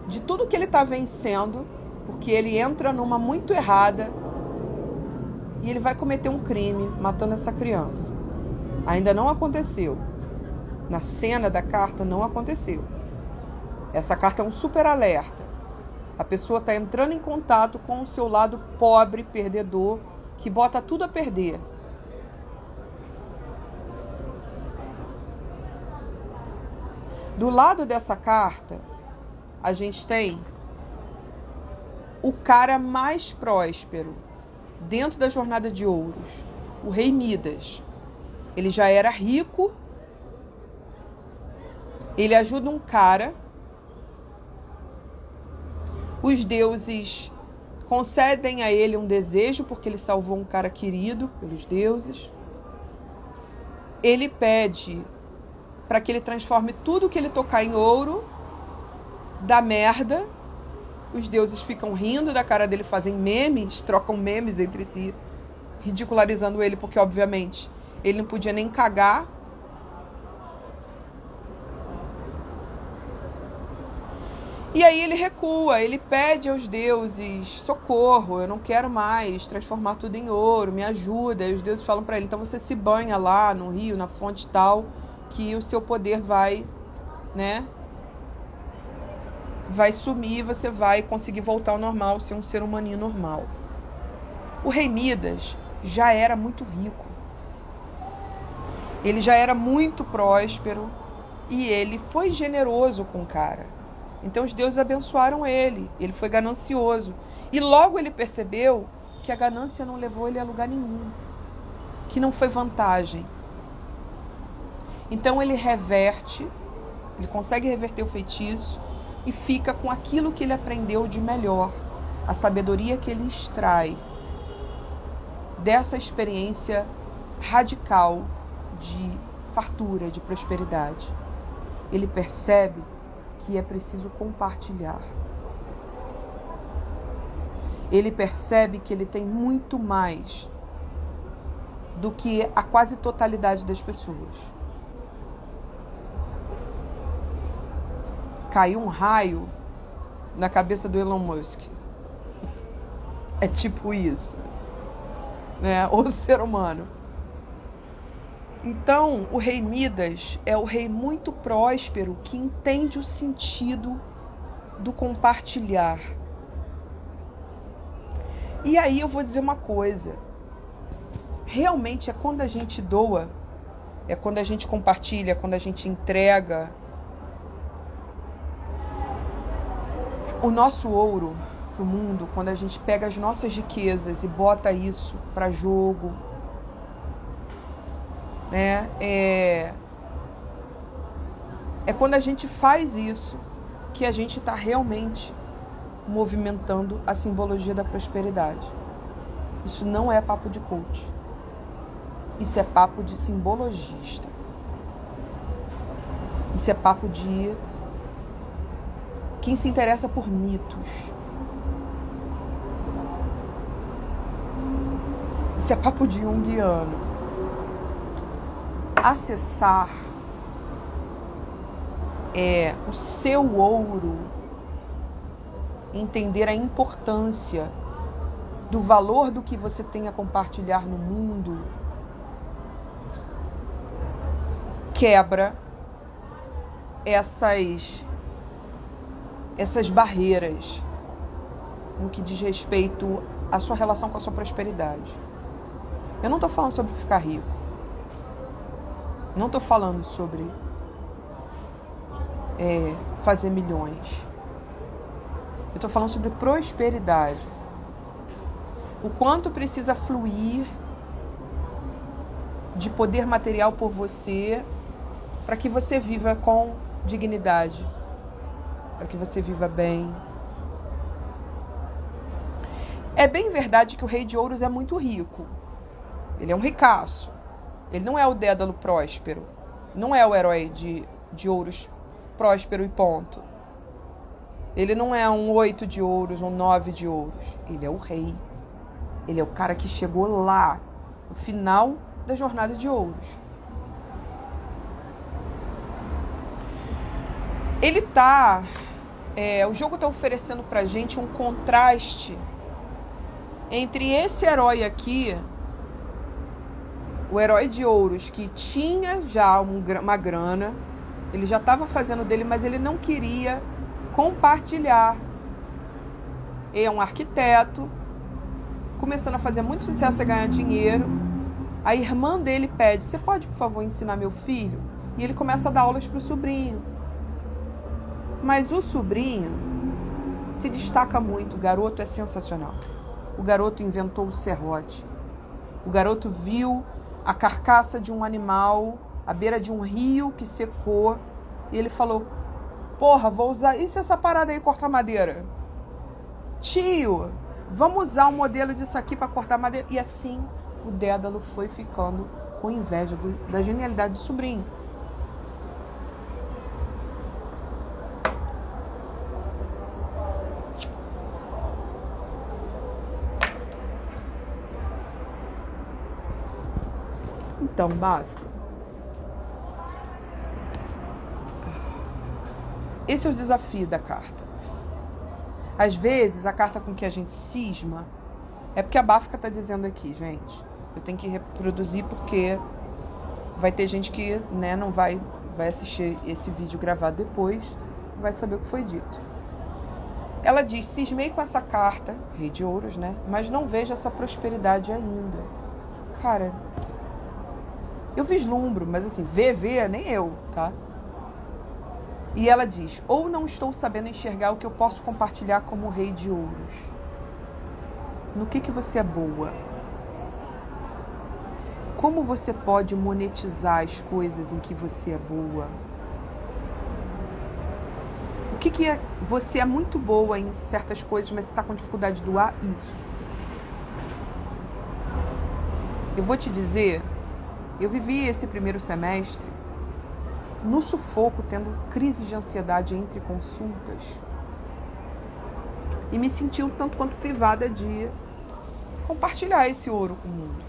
de tudo que ele está vencendo, porque ele entra numa muito errada e ele vai cometer um crime matando essa criança. Ainda não aconteceu. Na cena da carta não aconteceu. Essa carta é um super alerta. A pessoa está entrando em contato com o seu lado pobre, perdedor, que bota tudo a perder. Do lado dessa carta, a gente tem o cara mais próspero dentro da jornada de ouros, o rei Midas. Ele já era rico, ele ajuda um cara, os deuses concedem a ele um desejo, porque ele salvou um cara querido pelos deuses. Ele pede para que ele transforme tudo que ele tocar em ouro, dá merda. Os deuses ficam rindo da cara dele, fazem memes, trocam memes entre si, ridicularizando ele, porque obviamente ele não podia nem cagar. E aí ele recua, ele pede aos deuses, socorro, eu não quero mais transformar tudo em ouro, me ajuda. E os deuses falam para ele, então você se banha lá no rio, na fonte tal, que o seu poder vai, vai sumir, você vai conseguir voltar ao normal, ser um ser humaninho normal. O rei Midas já era muito rico. Ele já era muito próspero e ele foi generoso com o cara. Então os deuses abençoaram ele, ele foi ganancioso. E logo ele percebeu que a ganância não levou ele a lugar nenhum, que não foi vantagem. Então ele reverte, ele consegue reverter o feitiço e fica com aquilo que ele aprendeu de melhor, a sabedoria que ele extrai dessa experiência radical de fartura, de prosperidade. Ele percebe que é preciso compartilhar. Ele percebe que ele tem muito mais do que a quase totalidade das pessoas. Caiu um raio na cabeça do Elon Musk. É tipo isso, ou do ser humano. Então, o rei Midas é o rei muito próspero que entende o sentido do compartilhar. E aí eu vou dizer uma coisa. Realmente é quando a gente doa, é quando a gente compartilha, é quando a gente entrega o nosso ouro para o mundo, quando a gente pega as nossas riquezas e bota isso para jogo. É quando a gente faz isso que a gente está realmente movimentando a simbologia da prosperidade. Isso não é papo de coach. Isso é papo de simbologista. Isso é papo de quem se interessa por mitos. Isso é papo de junguiano. acessar o seu ouro, entender a importância do valor do que você tem a compartilhar no mundo, quebra essas barreiras no que diz respeito à sua relação com a sua prosperidade. Eu não estou falando sobre ficar rico. Não estou falando sobre fazer milhões. Eu estou falando sobre prosperidade. O quanto precisa fluir de poder material por você para que você viva com dignidade, para que você viva bem. É bem verdade que o Rei de Ouros é muito rico. Ele é um ricaço. Ele não é o Dédalo próspero. Não é o herói de ouros próspero e ponto. Ele não é um 8 de ouros, um 9 de ouros. Ele é o rei. Ele é o cara que chegou lá, no final da jornada de ouros. O jogo tá oferecendo pra gente um contraste entre esse herói aqui, o herói de ouros, que tinha já uma grana, ele já estava fazendo dele, mas ele não queria compartilhar. Ele é um arquiteto, começando a fazer muito sucesso e ganhar dinheiro. A irmã dele pede: você pode, por favor, ensinar meu filho? E ele começa a dar aulas para o sobrinho. Mas o sobrinho se destaca muito, o garoto é sensacional. O garoto inventou o serrote. O garoto viu a carcaça de um animal à beira de um rio que secou. E ele falou: porra, vou usar... E se essa parada aí cortar madeira? Tio, vamos usar um modelo disso aqui para cortar madeira. E assim o Dédalo foi ficando com inveja da genialidade do sobrinho. Então, básico. Esse é o desafio da carta. Às vezes, a carta com que a gente cisma é porque a Báfica está dizendo aqui, gente, eu tenho que reproduzir porque vai ter gente que, né, não vai assistir esse vídeo gravado depois, vai saber o que foi dito. Ela diz: cismei com essa carta, Rei de Ouros, né, mas não vejo essa prosperidade ainda. Cara, eu vislumbro, mas assim, ver, nem eu, tá? E ela diz: ou não estou sabendo enxergar o que eu posso compartilhar como Rei de Ouros. No que você é boa? Como você pode monetizar as coisas em que você é boa? O que é... Você é muito boa em certas coisas, mas você está com dificuldade de doar isso. Eu vou te dizer... Eu vivi esse primeiro semestre no sufoco, tendo crise de ansiedade entre consultas. E me senti um tanto quanto privada de compartilhar esse ouro com o mundo.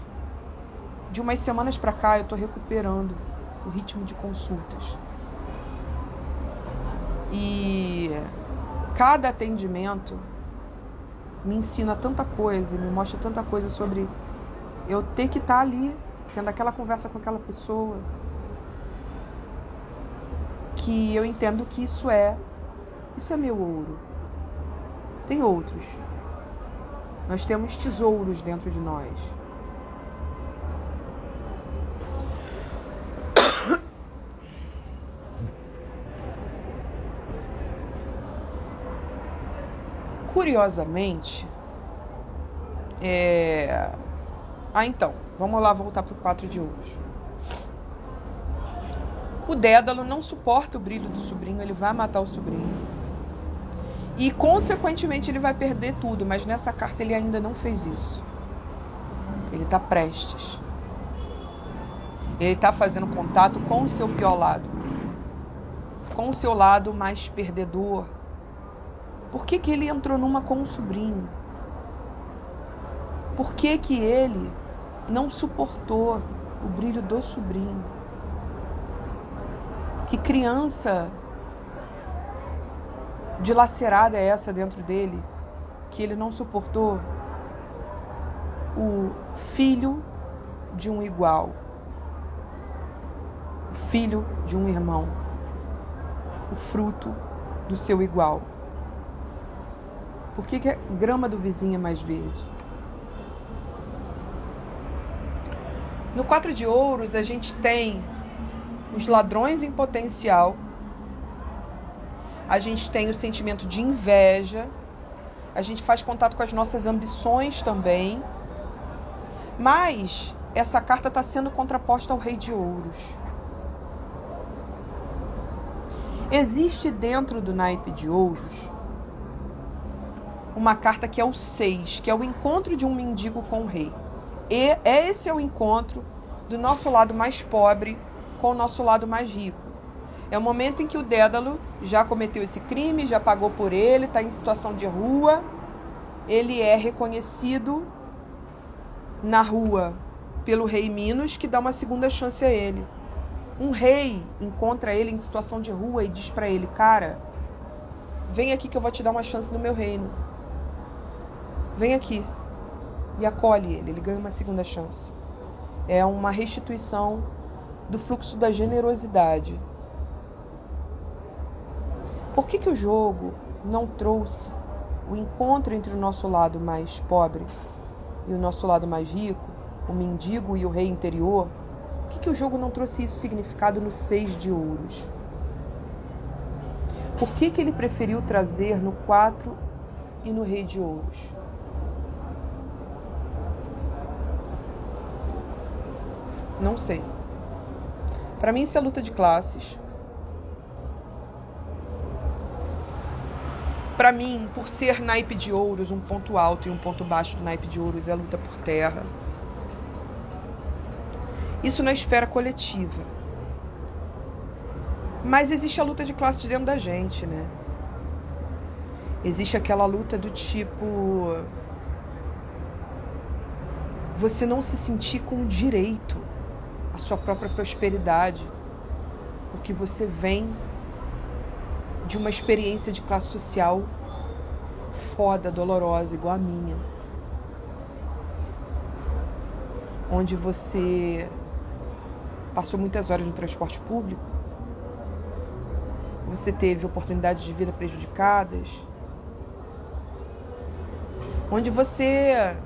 De umas semanas pra cá, eu tô recuperando o ritmo de consultas. E cada atendimento me ensina tanta coisa, me mostra tanta coisa sobre eu ter que estar ali, tendo aquela conversa com aquela pessoa, que eu entendo que isso é meu ouro. Tem outros. Nós temos tesouros dentro de nós. Curiosamente, então, vamos lá voltar para o 4 de ouros. O Dédalo não suporta o brilho do sobrinho, ele vai matar o sobrinho. E, consequentemente, ele vai perder tudo, mas nessa carta ele ainda não fez isso. Ele está prestes. Ele está fazendo contato com o seu pior lado. Com o seu lado mais perdedor. Por que ele entrou numa com o sobrinho? Por que ele não suportou o brilho do sobrinho? Que criança dilacerada é essa dentro dele, que ele não suportou o filho de um igual, o filho de um irmão, o fruto do seu igual. Por que a grama do vizinho é mais verde? No 4 de ouros, a gente tem os ladrões em potencial, a gente tem o sentimento de inveja, a gente faz contato com as nossas ambições também, mas essa carta está sendo contraposta ao Rei de Ouros. Existe dentro do naipe de ouros uma carta que é o 6, que é o encontro de um mendigo com o rei. E esse é o encontro do nosso lado mais pobre com o nosso lado mais rico. É o momento em que o Dédalo já cometeu esse crime, já pagou por ele, está em situação de rua. Ele é reconhecido na rua pelo rei Minos, que dá uma segunda chance a ele. Um rei encontra ele em situação de rua e diz para ele: cara, vem aqui que eu vou te dar uma chance no meu reino. Vem aqui. E acolhe ele ganha uma segunda chance. É uma restituição do fluxo da generosidade. Por que o jogo não trouxe o encontro entre o nosso lado mais pobre e o nosso lado mais rico, o mendigo e o rei interior? Por que o jogo não trouxe isso significado no 6 de ouros? Por que ele preferiu trazer no 4 e no rei de ouros? Não sei. Para mim isso é luta de classes. Para mim, por ser naipe de ouros, um ponto alto e um ponto baixo do naipe de ouros é luta por terra. Isso na esfera coletiva. Mas existe a luta de classes dentro da gente, né? Existe aquela luta do tipo... você não se sentir com direito à sua própria prosperidade, porque você vem de uma experiência de classe social foda, dolorosa, igual a minha. Onde você passou muitas horas no transporte público, você teve oportunidades de vida prejudicadas, onde você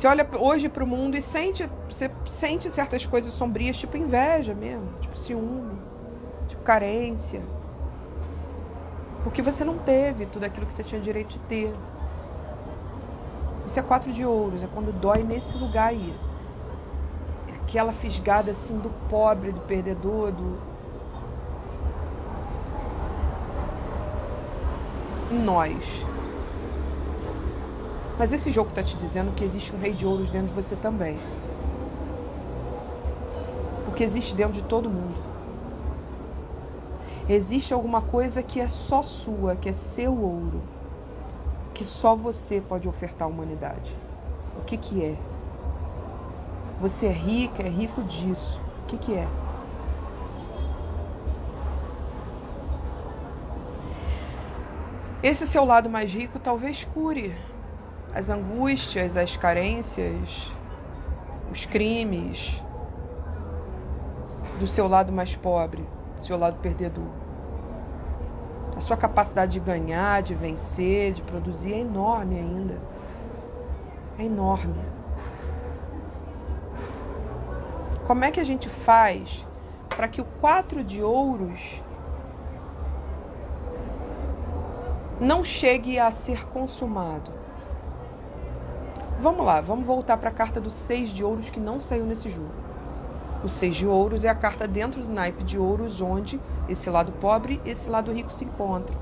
olha hoje para o mundo e você sente certas coisas sombrias, tipo inveja mesmo, tipo ciúme, tipo carência, porque você não teve tudo aquilo que você tinha direito de ter. Isso é 4 de ouros, é quando dói nesse lugar aí. É aquela fisgada assim do pobre, do perdedor, em nós. Mas esse jogo está te dizendo que existe um rei de ouros dentro de você também. Porque existe dentro de todo mundo. Existe alguma coisa que é só sua, que é seu ouro, que só você pode ofertar à humanidade. O que é? Você é rica, é rico disso. O que é? Esse seu lado mais rico talvez cure as angústias, as carências, os crimes do seu lado mais pobre, do seu lado perdedor. A sua capacidade de ganhar, de vencer, de produzir é enorme ainda. É enorme. Como é que a gente faz para que o 4 de ouros não chegue a ser consumado? Vamos lá, vamos voltar para a carta do 6 de ouros que não saiu nesse jogo. O 6 de ouros é a carta dentro do naipe de ouros, onde esse lado pobre e esse lado rico se encontram.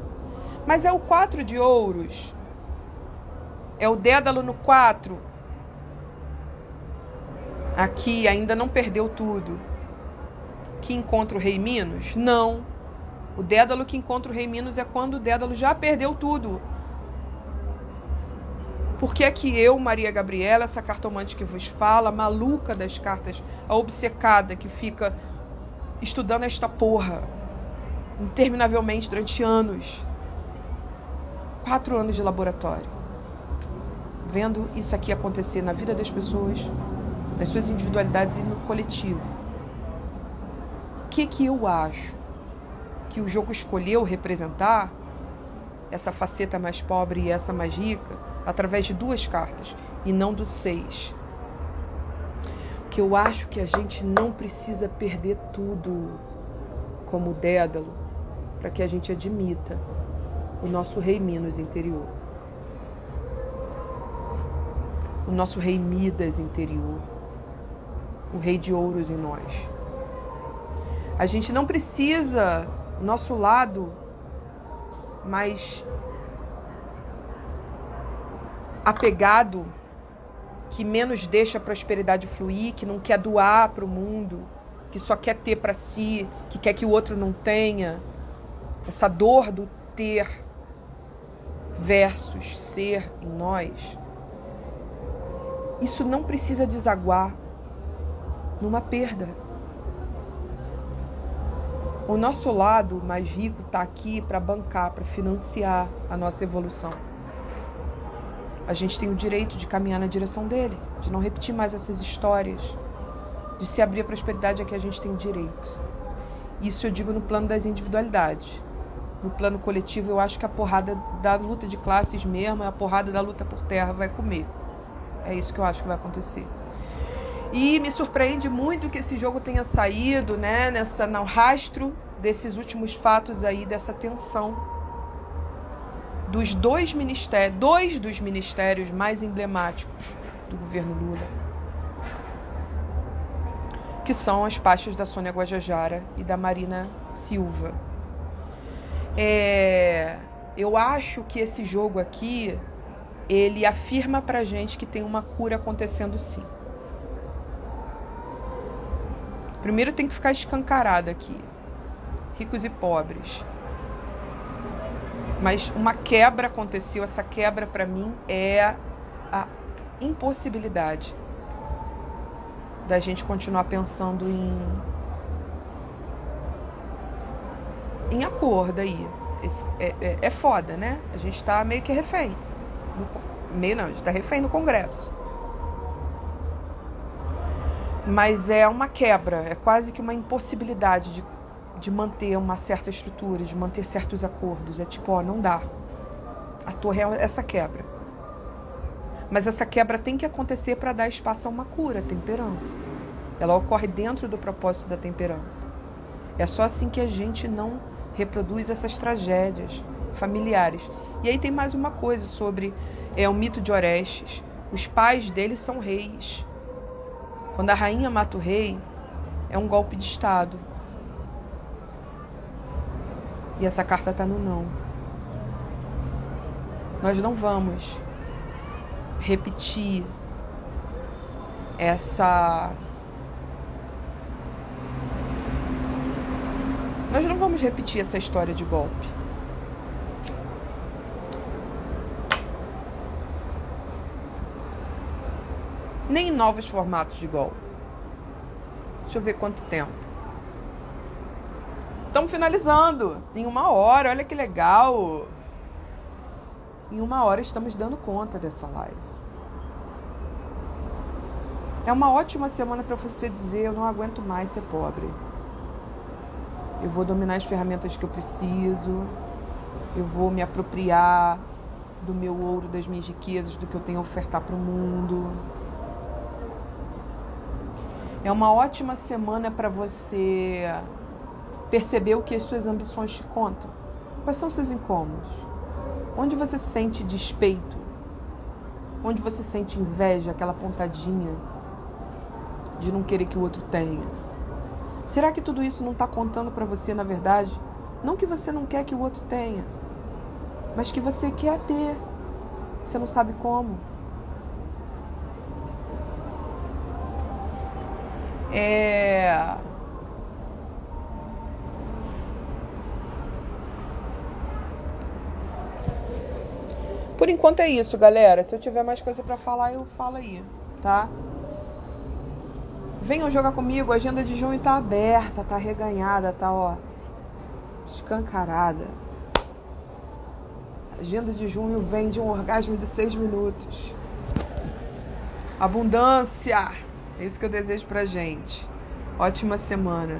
Mas é o 4 de ouros? É o Dédalo no 4? Aqui ainda não perdeu tudo. Que encontra o rei Minos? Não. O Dédalo que encontra o rei Minos é quando o Dédalo já perdeu tudo. Porque é que eu, Maria Gabriela, essa cartomante que vos fala, maluca das cartas, a obcecada que fica estudando esta porra interminavelmente durante anos. 4 anos de laboratório. Vendo isso aqui acontecer na vida das pessoas, nas suas individualidades e no coletivo. O que eu acho que o jogo escolheu representar, essa faceta mais pobre e essa mais rica, através de 2 cartas e não do 6. Que eu acho que a gente não precisa perder tudo como Dédalo para que a gente admita o nosso rei Minos interior, o nosso rei Midas interior, o rei de ouros em nós. A gente não precisa, nosso lado mais apegado, que menos deixa a prosperidade fluir, que não quer doar para o mundo, que só quer ter para si, que quer que o outro não tenha. Essa dor do ter versus ser em nós, isso não precisa desaguar numa perda. O nosso lado mais rico está aqui para bancar, para financiar a nossa evolução. A gente tem o direito de caminhar na direção dele, de não repetir mais essas histórias, de se abrir a prosperidade a que a gente tem direito. Isso eu digo no plano das individualidades. No plano coletivo, eu acho que a porrada da luta de classes mesmo, a porrada da luta por terra vai comer. É isso que eu acho que vai acontecer. E me surpreende muito que esse jogo tenha saído, né, no rastro desses últimos fatos aí, dessa tensão dos dois dos ministérios mais emblemáticos do governo Lula, que são as pastas da Sônia Guajajara e da Marina Silva. Eu acho que esse jogo aqui, ele afirma pra gente que tem uma cura acontecendo sim. Primeiro tem que ficar escancarado aqui, ricos e pobres. Mas uma quebra aconteceu, essa quebra pra mim é a impossibilidade da gente continuar pensando em acordo aí. É foda, né? A gente tá meio que refém. A gente tá refém no Congresso. Mas é uma quebra, é quase que uma impossibilidade de manter uma certa estrutura, de manter certos acordos. É tipo, não dá. A torre é essa quebra. Mas essa quebra tem que acontecer para dar espaço a uma cura, a temperança. Ela ocorre dentro do propósito da temperança. É só assim que a gente não reproduz essas tragédias familiares. E aí tem mais uma coisa sobre o mito de Orestes. Os pais dele são reis. Quando a rainha mata o rei, é um golpe de Estado. E essa carta está no não. Nós não vamos repetir Nós não vamos repetir essa história de golpe. Nem em novos formatos de golpe. Deixa eu ver quanto tempo. Estamos finalizando. Em 1 hora, olha que legal. Em 1 hora estamos dando conta dessa live. É uma ótima semana para você dizer: eu não aguento mais ser pobre. Eu vou dominar as ferramentas que eu preciso. Eu vou me apropriar do meu ouro, das minhas riquezas, do que eu tenho a ofertar para o mundo. É uma ótima semana para você perceber o que as suas ambições te contam. Quais são os seus incômodos? Onde você sente despeito? Onde você sente inveja, aquela pontadinha de não querer que o outro tenha? Será que tudo isso não está contando para você, na verdade? Não que você não quer que o outro tenha, mas que você quer ter. Você não sabe como. Por enquanto é isso, galera. Se eu tiver mais coisa pra falar, eu falo aí, tá? Venham jogar comigo, a agenda de junho tá aberta, tá reganhada, tá, ó, escancarada. A agenda de junho vem de um orgasmo de 6 minutos. Abundância! É isso que eu desejo pra gente. Ótima semana.